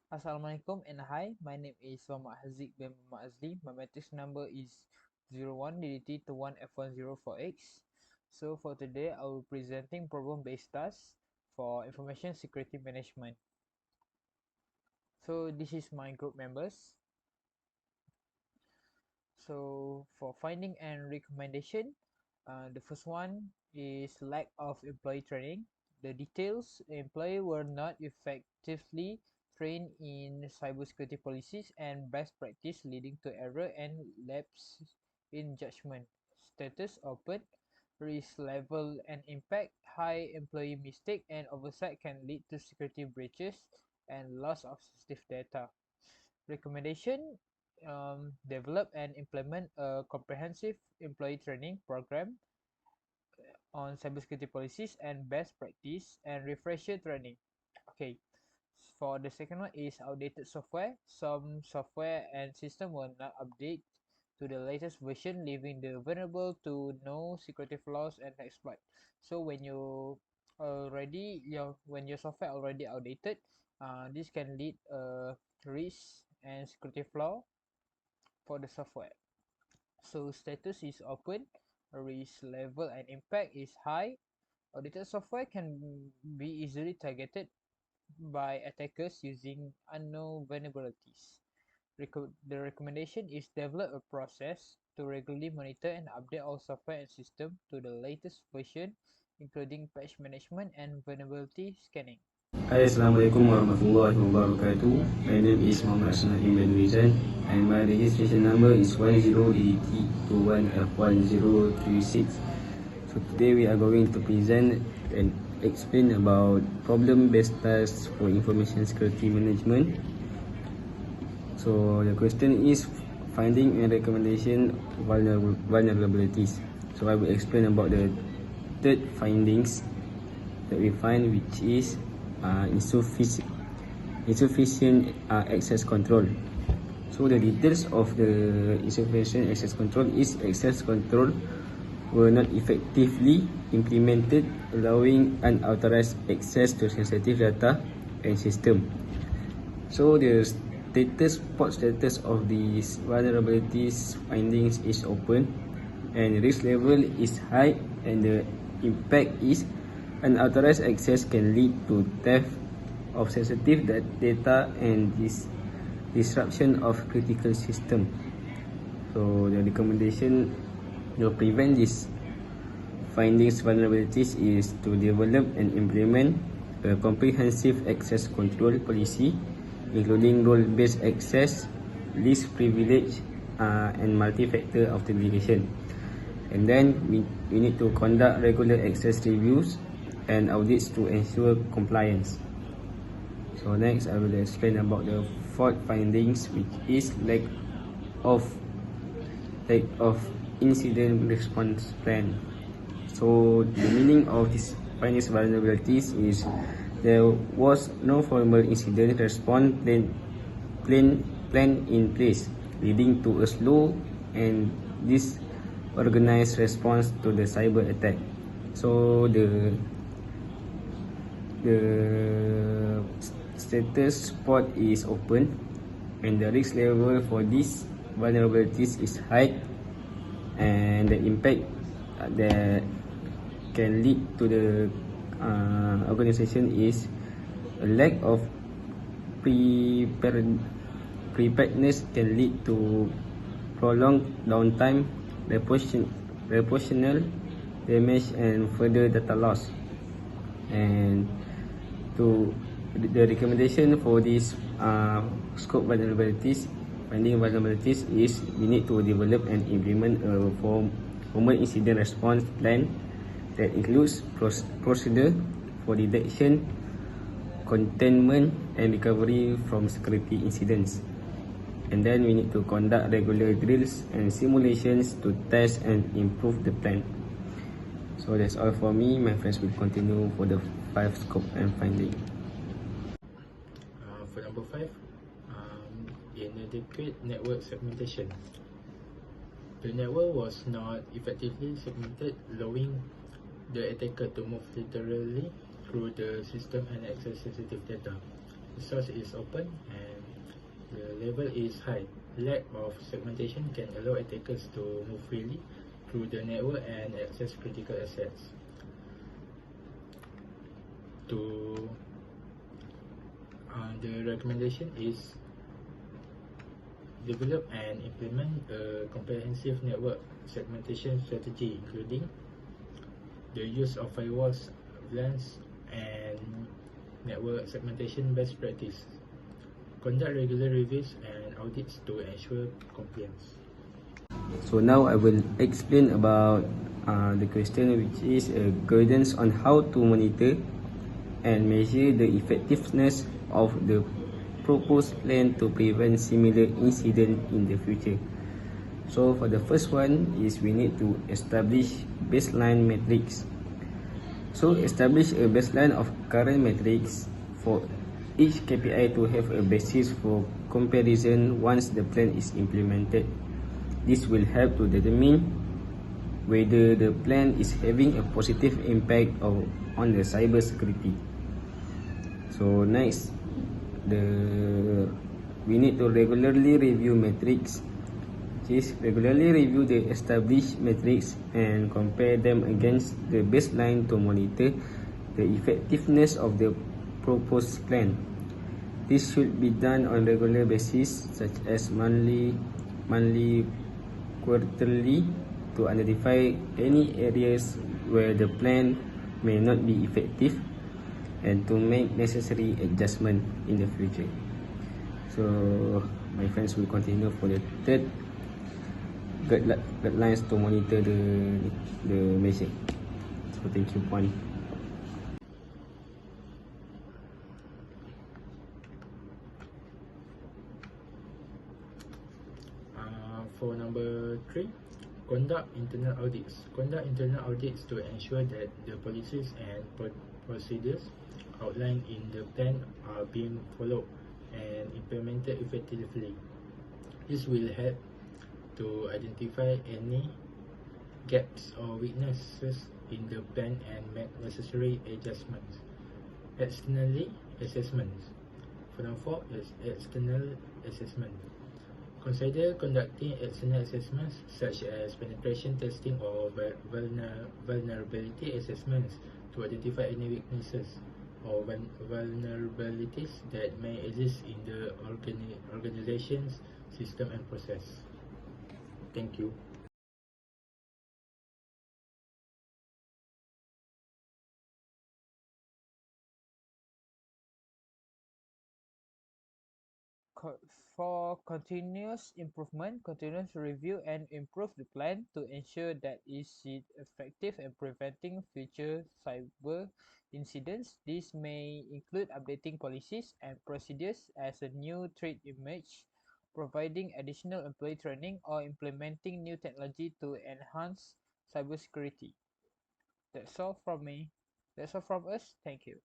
Assalamualaikum and hi, my name is Muhammad Haziq bin Muhammad Azli. My matrix number is 01DDT21F1046. So for today, I will be presenting problem-based tasks for information security management. So this is my group members. So for finding and recommendation, the first one is lack of employee training. The details: employees were not effectively trained in cybersecurity policies and best practice, leading to error and lapse in judgment. Status: open. Risk level and impact: high. Employee mistake and oversight can lead to security breaches and loss of sensitive data. Recommendation: develop and implement a comprehensive employee training program on cybersecurity policies and best practice and refresher training. Okay, for the second one is outdated software. Some software and system will not update to the latest version, leaving the vulnerable to no security flaws and exploit. So when your software already outdated, this can lead a risk and security flaw for the software. So status is open, risk level and impact is high. Audited software can be easily targeted by attackers using unknown vulnerabilities. The recommendation is develop a process to regularly monitor and update all software and system to the latest version, including patch management and vulnerability scanning. Hai, Assalamualaikum warahmatullahi wabarakatuh. My name is Muhammad Asnad Ibn Rizal and my registration number is 108021F1036. So today we are going to present and explain about problem-based tasks for information security management. So the question is finding and recommendation vulnerabilities. So I will explain about the third findings that we find, which is insufficient access control. So the details of the insufficient access control is access control were not effectively implemented, allowing unauthorized access to sensitive data and system. So the status of these vulnerabilities findings is open and risk level is high, and the impact is unauthorized access can lead to theft of sensitive data and disruption of critical system. So the recommendation to prevent these findings vulnerabilities is to develop and implement a comprehensive access control policy, including role-based access, least privilege, and multi-factor authentication. And then we need to conduct regular access reviews and audits to ensure compliance. So next I will explain about the fourth findings, which is lack of incident response plan. So the meaning of this findings vulnerabilities is there was no formal incident response plan in place, leading to a slow and disorganized response to the cyber attack. So the status spot is open and the risk level for these vulnerabilities is high, and the impact that can lead to the organization is a lack of preparedness can lead to prolonged downtime, reputational damage, and further data loss. And to the recommendation for these scope vulnerabilities, finding vulnerabilities, is we need to develop and implement a formal incident response plan that includes procedure for detection, containment, and recovery from security incidents. And then we need to conduct regular drills and simulations to test and improve the plan. So that's all for me. My friends will continue for the 5 scope and finding. For number 5, inadequate network segmentation. The network was not effectively segmented, allowing the attacker to move laterally through the system and access sensitive data. The source is open and the level is high. Lack of segmentation can allow attackers to move freely through the network and access critical assets. To the recommendation is develop and implement a comprehensive network segmentation strategy, including the use of firewalls, VLANs, and network segmentation best practice. Conduct regular reviews and audits to ensure compliance. So now I will explain about the question, which is guidance on how to monitor and measure the effectiveness of the proposed plan to prevent similar incident in the future. So for the first one is we need to establish baseline metrics. So establish a baseline of current metrics for each KPI to have a basis for comparison once the plan is implemented. This will help to determine whether the plan is having a positive impact on the cyber security. So next, we need to regularly review metrics. Just regularly review the established metrics and compare them against the baseline to monitor the effectiveness of the proposed plan. This should be done on regular basis, such as monthly, quarterly, to identify any areas where the plan may not be effective and to make necessary adjustment in the future. So my friends will continue for the third guidelines to monitor the measure. So thank you, Puan. For number 3, conduct internal audits. Conduct internal audits to ensure that the policies and procedures outlined in the plan are being followed and implemented effectively. This will help to identify any gaps or weaknesses in the plan and make necessary adjustments. Externally, assessments. For number 4 is external assessment. Consider conducting external assessments such as penetration testing or vulnerability assessments to identify any weaknesses or vulnerabilities that may exist in the organization's system and process. Thank you. For continuous improvement, continuous review and improve the plan to ensure that is effective in preventing future cyber incidents. This may include updating policies and procedures as a new threat emerge, providing additional employee training, or implementing new technology to enhance cybersecurity. That's all from me. That's all from us. Thank you.